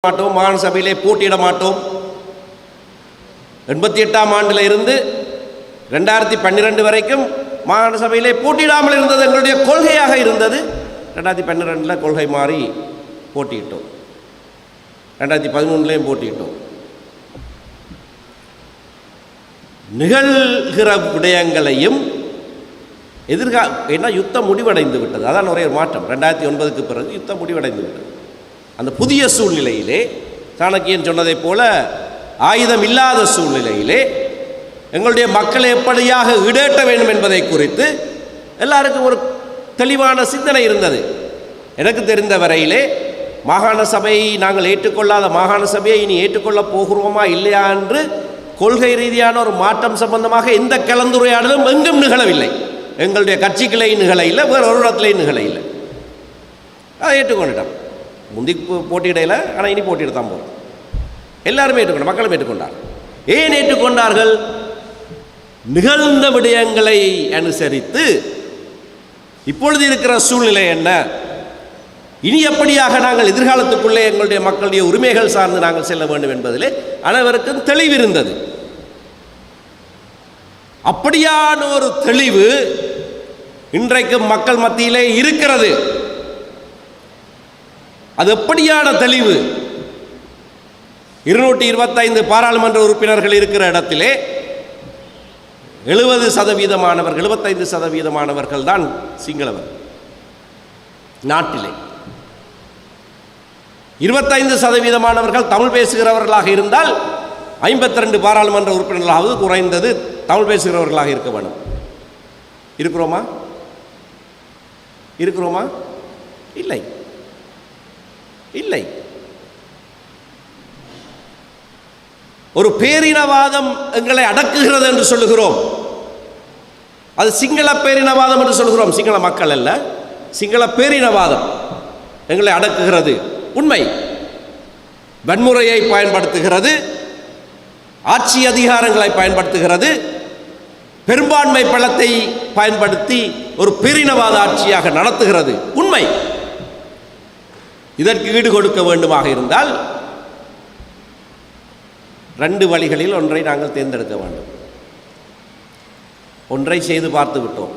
மாட்டோம், மாகாண சபையிலே போட்டியிட மாட்டோம். 88ஆம் ஆண்டில் இருந்து 2012 வரைக்கும் மாகாண சபையிலே போட்டியிடாமல் இருந்தது எங்களுடைய கொள்கையாக இருந்தது. 2012 கொள்கை மாறி போட்டியிட்டோம். 2013 போட்டியிட்டோம். நிகழ்கிற விடயங்களையும் ஏன்னா யுத்தம் முடிவடைந்து விட்டது. அதான் ஒரே ஒரு மாற்றம். 2009க்கு பிறகு யுத்தம் முடிவடைந்து விட்டது. அந்த புதிய சூழ்நிலையிலே சாணக்கியன் சொன்னதைப் போல ஆயுதம் இல்லாத சூழ்நிலையிலே எங்களுடைய மக்களை எப்படியாக ஈடேற்ற வேண்டும் என்பதை குறித்து எல்லாருக்கும் ஒரு தெளிவான சிந்தனை இருந்தது. எனக்கு தெரிந்த வரையிலே மாகாண சபையை நாங்கள் ஏற்றுக்கொள்ளாத மாகாண சபையை இனி ஏற்றுக்கொள்ளப் போகிறோமா இல்லையா என்று கொள்கை ரீதியான ஒரு மாற்றம் சம்பந்தமாக எந்த கலந்துரையாடலும் எங்கும் நிகழவில்லை. எங்களுடைய கட்சிகளையும் நிகழ இல்லை, வேறு ஒரு இடத்துலையும் நிகழ இல்லை. அதை ஏற்றுக்கொண்டுட்டோம். முந்தி போட்டியிடையில், ஆனால் இனி போட்டியிட தான் போகிறோம். எல்லாருமே ஏற்றுக்கொண்டார், மக்களும் ஏற்றுக்கொண்டார். ஏன் ஏற்றுக்கொண்டார்கள்? நிகழ்ந்த விடயங்களை அனுசரித்து இப்பொழுது இருக்கிற சூழ்நிலை என்ன, இனி எப்படியாக நாங்கள் எதிர்காலத்துக்குள்ளே எங்களுடைய மக்களுடைய உரிமைகள் சார்ந்து நாங்கள் செல்ல வேண்டும் என்பதிலே அனைவருக்கும் தெளிவிருந்தது. அப்படியான ஒரு தெளிவு இன்றைக்கு மக்கள் மத்தியிலே இருக்கிறது. அது எப்படியான தெளிவு? 225 பாராளுமன்ற உறுப்பினர்கள் இருக்கிற இடத்திலே 75% தான் சிங்களவர். நாட்டிலே 25% தமிழ் பேசுகிறவர்களாக இருந்தால் 52 பாராளுமன்ற உறுப்பினர்களாவது குறைந்தது தமிழ் பேசுகிறவர்களாக இருக்க வேண்டும். இருக்கிறோமா? இருக்கிறோமா? இல்லை, இல்லை. ஒரு பேரினவாதம் எங்களை அடக்குகிறது என்று சொல்லுகிறோம். அது சிங்கள பேரினவாதம் என்று சொல்கிறோம். சிங்கள மக்கள் அல்ல, சிங்கள பேரினவாதம் எங்களை அடக்குகிறது. உண்மை. வன்முறையை பயன்படுத்துகிறது, ஆட்சி அதிகாரங்களை பயன்படுத்துகிறது, பெரும்பான்மை பலத்தை பயன்படுத்தி ஒரு பேரினவாத ஆட்சியாக நடத்துகிறது. உண்மை. இதற்கு ஈடு கொடுக்க வேண்டுமாக இருந்தால் 2 வழிகளில் ஒன்றை நாங்கள் தேர்ந்தெடுக்க வேண்டும். ஒன்றை செய்து பார்த்து விட்டோம்,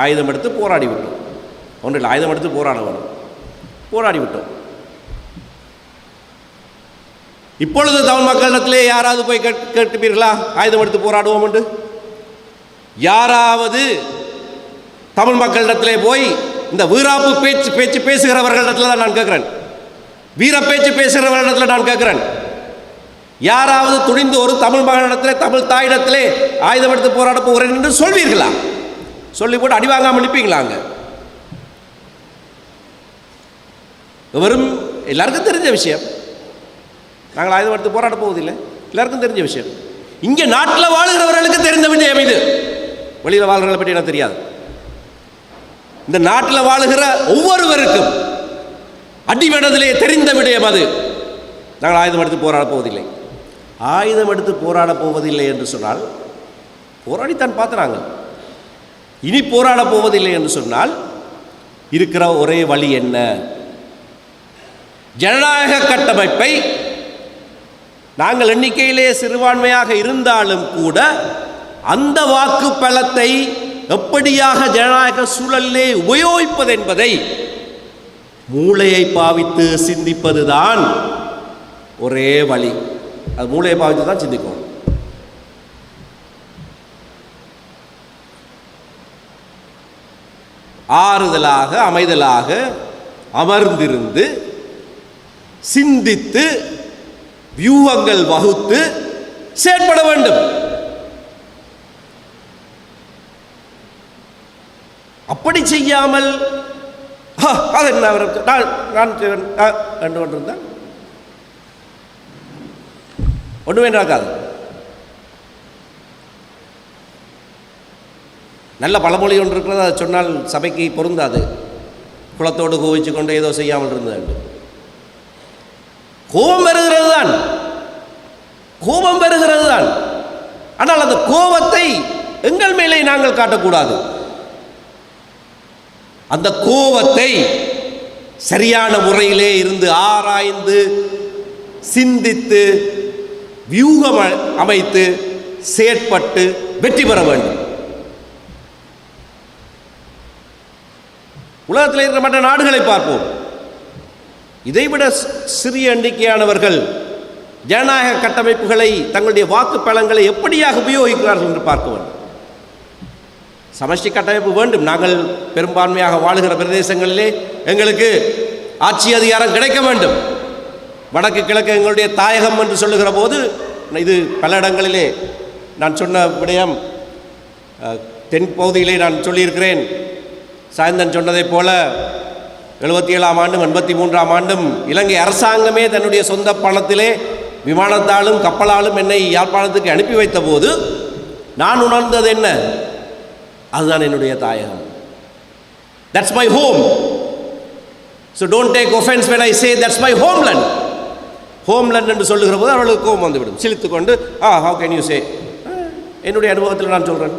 ஆயுதம் எடுத்து போராடி விட்டோம். ஒன்றில் ஆயுதம் எடுத்து போராட வேண்டும், போராடி விட்டோம். இப்பொழுது தமிழ் மக்களிடத்திலே யாராவது போய் கேட்பீர்களா ஆயுதம் எடுத்து போராடுவோம் என்று? யாராவது தமிழ் மக்களிடத்திலே போய் இந்த வீராப்பு பேச்சு பேசுகிறவர்களிடத்தில் தான் நான் கேட்கிறேன், வீர பேச்சு பேசுகிறவர்களிடத்தில் நான் கேட்கிறேன். யாராவது துணிந்து ஒரு தமிழ் மகனிடத்திலே, தமிழ் தாயிடத்திலே ஆயுதம் எடுத்து போராட போகிறேன் என்று சொல்வீர்களா? சொல்லி போட்டு அடி வாங்காமல் நிற்பீங்களாங்க? வெறும் எல்லாருக்கும் தெரிஞ்ச விஷயம். நாங்கள் ஆயுதம் எடுத்து போராட போவதில்லை, எல்லாருக்கும் தெரிஞ்ச விஷயம். இங்கே நாட்டில் வாழுகிறவர்களுக்கு தெரிந்த விஷயம் இது. வெளியில் வாழ்கிறவர்களை பற்றி எனக்கு தெரியாது. இந்த நாட்டில் வாழுகிற ஒவ்வொருவருக்கும் அடிமனதிலே தெரிந்த விடயம் அது. நாங்கள் ஆயுதம் எடுத்து போராட போவதில்லை. ஆயுதம் எடுத்து போராட போவதில்லை என்று சொன்னால் போராடித்தான் பார்த்துறாங்க. இனி போராட போவதில்லை என்று சொன்னால் இருக்கிற ஒரே வழி என்ன? ஜனநாயக கட்டமைப்பை நாங்கள் எண்ணிக்கையிலே சிறுபான்மையாக இருந்தாலும் கூட அந்த வாக்கு பலத்தை எப்படியாக ஜனநாயக சூழலிலே உபயோகிப்பது என்பதை மூளையை பாவித்து சிந்திப்பதுதான் ஒரே வழி. அது மூளையை பாவித்து தான் சிந்திக்கணும். ஆறுதலாக அமைதலாக அமர்ந்திருந்து சிந்தித்து வியூகங்கள் வகுத்து செயற்பட வேண்டும். அப்படி செய்யாமல் அது என்ன கண்டு கொண்டிருந்தேன் ஒன்றுமே நடக்காது. நல்ல பழமொழி ஒன்று இருக்கிறது, அதை சொன்னால் சபைக்கு பொருந்தாது. குளத்தோடு கோவிச்சு கொண்டு ஏதோ செய்யாமல் இருந்தது. கோபம் வருகிறது தான், கோபம் வருகிறது தான். ஆனால் அந்த கோபத்தை எங்கள் மேலே நாங்கள் காட்டக்கூடாது. அந்த கோபத்தை சரியான முறையிலே இருந்து ஆராய்ந்து சிந்தித்து வியூகம் அமைத்து செயற்பட்டு வெற்றி பெற வேண்டும். உலகத்தில் இருக்கிற மற்ற நாடுகளை பார்ப்போம். இதைவிட சிறிய எண்ணிக்கையானவர்கள் ஜனநாயக கட்டமைப்புகளை தங்களுடைய வாக்கு பலங்களை எப்படியாக உபயோகிக்கிறார்கள் என்று பார்க்க வேண்டும். சமஷ்டி கட்டமைப்பு வேண்டும். நாங்கள் பெரும்பான்மையாக வாழுகிற பிரதேசங்களிலே எங்களுக்கு ஆட்சி அதிகாரம் கிடைக்க வேண்டும். வடக்கு கிழக்கு எங்களுடைய தாயகம் என்று சொல்லுகிற போது இது பல இடங்களிலே நான் சொன்ன விடயம் தென் பகுதியிலே நான் சொல்லியிருக்கிறேன். சாயந்தன் சொன்னதைப் போல 77ஆம் ஆண்டும் 83ஆம் ஆண்டும் இலங்கை அரசாங்கமே தன்னுடைய சொந்த பணத்திலே விமானத்தாலும் கப்பலாலும் என்னை யாழ்ப்பாணத்துக்கு அனுப்பி வைத்த போது நான் உணர்ந்தது என்ன? அதுதான் என்னுடைய தாயகம். That's my home. So don't take offence when I say that's my homeland. Homeland என்று சொல்லுகிற போது அவர்களுக்கு கோபம் வந்துவிடும். சிலித்து கொண்டு how can you say? என்னுடைய அனுபவத்தில் நான் சொல்கிறேன்.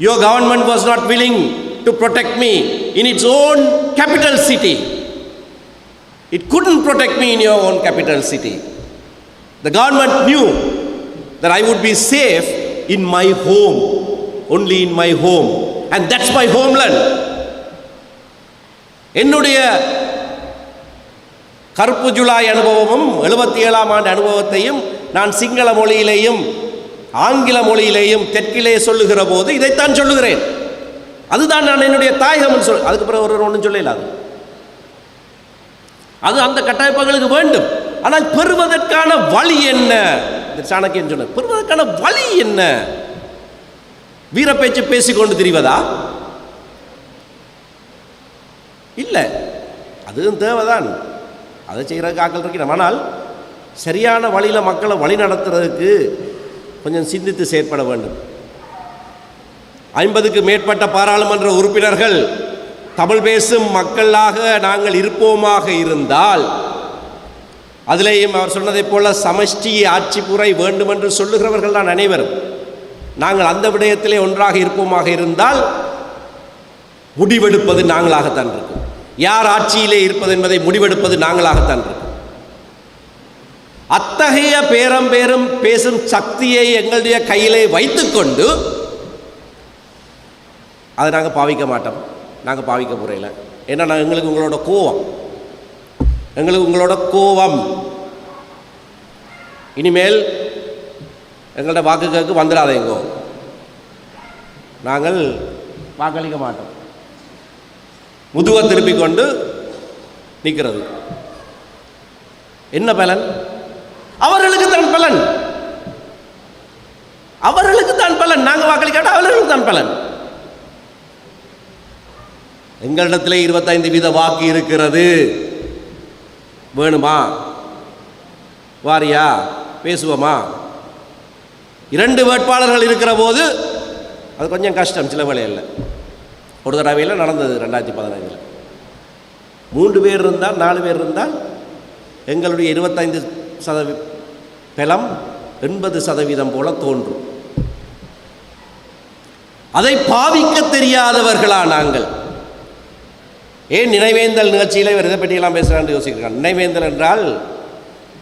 Your government was not willing to protect me in its own capital city. It couldn't protect me in your own capital city. The government knew that I would be safe in my home, only in my home, and that's my homeland. என்னுடைய கருப்பு ஜூலை அனுபவமும் 77ஆம் ஆண்டு அனுபவத்தையும் நான் சிங்கள மொழியிலேயும் ஆங்கில மொழியிலேயும் தெற்கிலே சொல்லுகிற போது இதைத்தான் சொல்லுகிறேன். அதுதான் நான் என்னுடைய தாயகம் சொல். அதுக்கு பிறகு ஒரு ஒன்றும் சொல்லலாது. அது அந்த கட்டமைப்புகளுக்கு வேண்டும். ஆனால் பெறுவதற்கான வழி என்ன? சாணக்கியன் சொன்ன பெறுவதற்கான வழி என்ன? வீர பேச்சு பேசிக்கொண்டு திரிவதா? இல்லை, அதுவும் தேவைதான். அதை செய்கிறதுக்கு ஆக்கள் இருக்கிறோம். ஆனால் சரியான வழியில் மக்களை வழி நடத்துறதுக்கு கொஞ்சம் சிந்தித்து செயற்பட வேண்டும். 50க்கு மேற்பட்ட பாராளுமன்ற உறுப்பினர்கள் தமிழ் பேசும் மக்களாக நாங்கள் இருப்போமாக இருந்தால், அதிலேயும் அவர் சொன்னதைப் போல சமஷ்டி ஆட்சி முறை வேண்டும் என்று சொல்லுகிறவர்கள் தான் அனைவரும். நாங்கள் அந்த விடயத்திலே ஒன்றாக இருப்போமாக இருந்தால் முடிவெடுப்பது நாங்களாகத்தான் இருக்கும். யார் ஆட்சியிலே இருப்பது என்பதை முடிவெடுப்பது நாங்களாகத்தான் இருக்கும். அத்தகைய பேரம் பேசும் சக்தியை எங்களுடைய கையிலே வைத்துக்கொண்டு அதை நாங்கள் பாவிக்க மாட்டோம். நாங்கள் பாவிக்க முறையில் ஏன்னா எங்களுக்கு உங்களோட கோபம் இனிமேல் எங்களோட வாக்குகளுக்கு வந்துடாதேங்கோ. நாங்கள் வாக்களிக்க மாட்டோம். முதுவை திருப்பிக் கொண்டு நிற்கிறது. என்ன பலன்? அவர்களுக்கு தான் பலன். நாங்கள் வாக்களிக்காட்ட அவர்களுக்கு தான் பலன். எங்களிடத்திலே 25% வாக்கு இருக்கிறது. வேணுமா? வாரியா? பேசுவோமா? 2 வேட்பாளர்கள் இருக்கிற போது அது கொஞ்சம் கஷ்டம். சில வேலையில் ஒரு தடவையில் நடந்தது 2015. 3 பேர் இருந்தால் 4 பேர் இருந்தால் எங்களுடைய 25% பலம் 80% போல தோன்றும். அதை பாவிக்க தெரியாதவர்களா நாங்கள்? ஏன் நினைவேந்தல் நிகழ்ச்சியில் இவர் இதை பற்றியெல்லாம் பேசுகிறான்னு யோசிக்கிறாங்க. நினைவேந்தல் என்றால்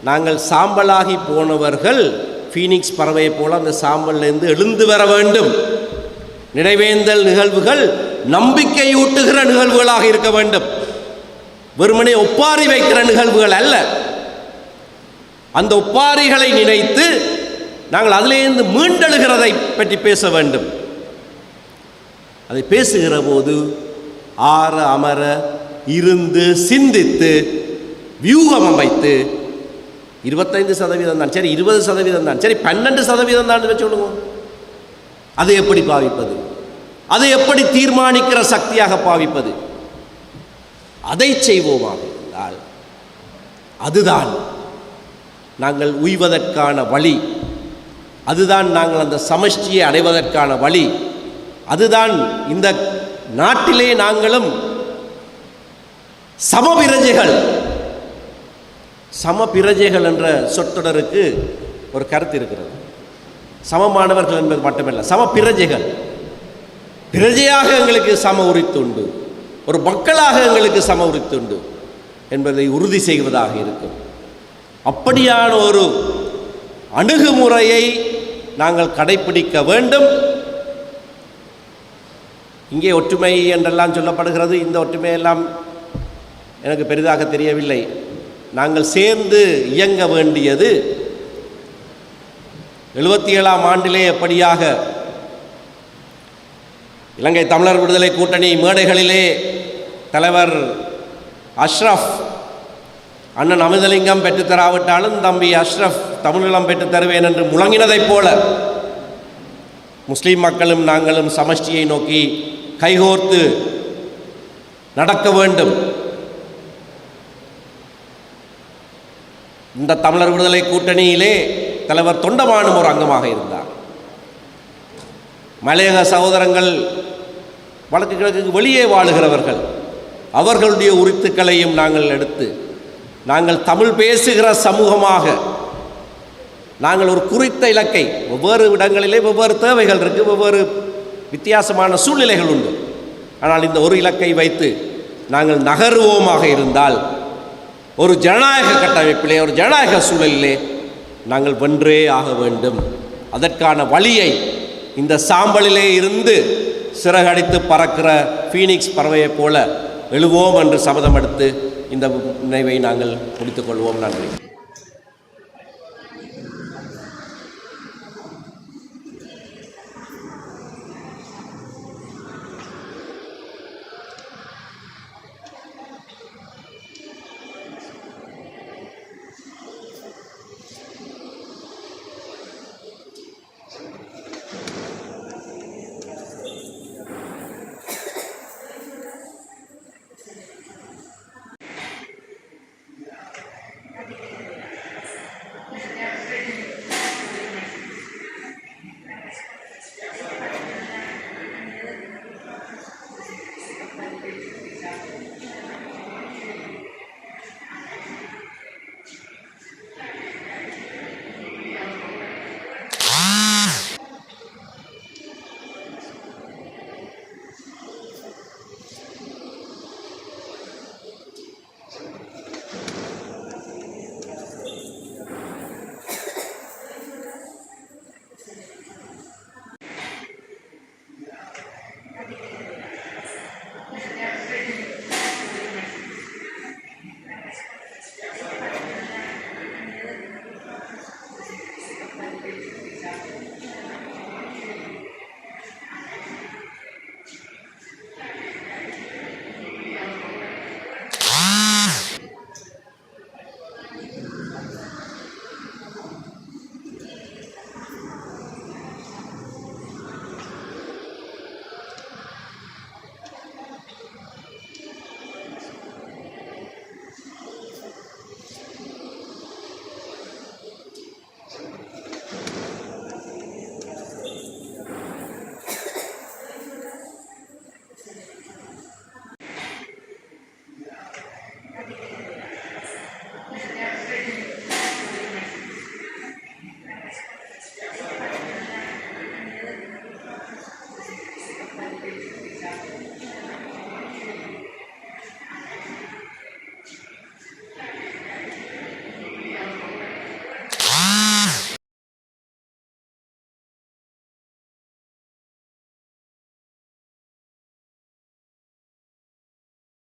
நாங்கள் சாம்பலாகி போனவர்கள் ஃபீனிக்ஸ் பறவையை போல அந்த சாம்பல்லேருந்து எழுந்து வர வேண்டும். நினைவேந்தல் நிகழ்வுகள் நம்பிக்கையூட்டுகிற நிகழ்வுகளாக இருக்க வேண்டும். வெறுமனே ஒப்பாரி வைக்கிற நிகழ்வுகள் அல்ல. அந்த ஒப்பாரிகளை நினைத்து நாங்கள் அதிலேருந்து மீண்டெழுகிறதை பற்றி பேச வேண்டும். அதை பேசுகிற போது ஆற அமர இருந்து சிந்தித்து வியூகம் அமைத்து 25% தான் சரி, 20% தான் சரி, 12% தான் வச்சுக்கொள்ளுங்க. அதை எப்படி பாவிப்பது? அதை எப்படி தீர்மானிக்கிற சக்தியாக பாவிப்பது? அதை செய்வோமாக இருந்தால் அதுதான் நாங்கள் உய்வதற்கான வழி. அதுதான் நாங்கள் அந்த சமஷ்டியை அடைவதற்கான வழி. அதுதான் இந்த நாட்டிலே நாங்களும் சமபிரஜைகள். சமபிரஜைகள் என்ற சொற்றொடருக்கு ஒரு கருத்து இருக்கிறது. சமமானவர்கள் என்பது மட்டுமல்ல, சமபிரஜைகள். பிரஜையாக எங்களுக்கு சம உரித்துண்டு, ஒரு மக்களாக எங்களுக்கு சம உரித்துண்டு என்பதை உறுதி செய்வதாக இருக்கும். அப்படியான ஒரு அணுகுமுறையை நாங்கள் கடைப்பிடிக்க வேண்டும். இங்கே ஒற்றுமை என்றெல்லாம் சொல்லப்படுகிறது. இந்த ஒற்றுமையெல்லாம் எனக்கு பெரிதாக தெரியவில்லை. நாங்கள் சேர்ந்து இயங்க வேண்டியது 77ஆம் ஆண்டிலே எப்படியாக இலங்கை தமிழர் விடுதலை கூட்டணி மேடைகளிலே தலைவர் அஷ்ரஃப் அண்ணன் அமிர்தலிங்கம் பெற்றுத்தராவிட்டாலும் தம்பி அஷ்ரஃப் தமிழீழம் பெற்றுத் தருவேன் என்று முழங்கினதைப் போல முஸ்லீம் மக்களும் நாங்களும் சமஷ்டியை நோக்கி கைகோர்த்து நடக்க வேண்டும். இந்த தமிழர் விடுதலை கூட்டணியிலே தலைவர் தொண்டமானும் ஒரு அங்கமாக இருந்தார். மலையக சகோதரங்கள் வடக்கு கிழக்கு வெளியே வாழுகிறவர்கள், அவர்களுடைய உரித்துக்களையும் நாங்கள் எடுத்து நாங்கள் தமிழ் பேசுகிற சமூகமாக நாங்கள் ஒரு குறித்த இலக்கை, வெவ்வேறு இடங்களிலே வெவ்வேறு தேவைகள் இருக்குது, வெவ்வேறு வித்தியாசமான சூழ்நிலைகள் உண்டு. ஆனால் இந்த ஒரு இலக்கை வைத்து நாங்கள் நகருவோமாக இருந்தால் ஒரு ஜனநாயக கட்டமைப்பிலே, ஒரு ஜனநாயக சூழலிலே நாங்கள் வென்றே ஆக வேண்டும். அதற்கான வழியை இந்த சாம்பலிலே இருந்து சிறகடித்து பறக்கிற ஃபீனிக்ஸ் பறவையைப் போல எழுவோம் என்று சபதம் எடுத்து இந்த நினைவை நாங்கள் முடித்துக்கொள்வோம். நன்றி.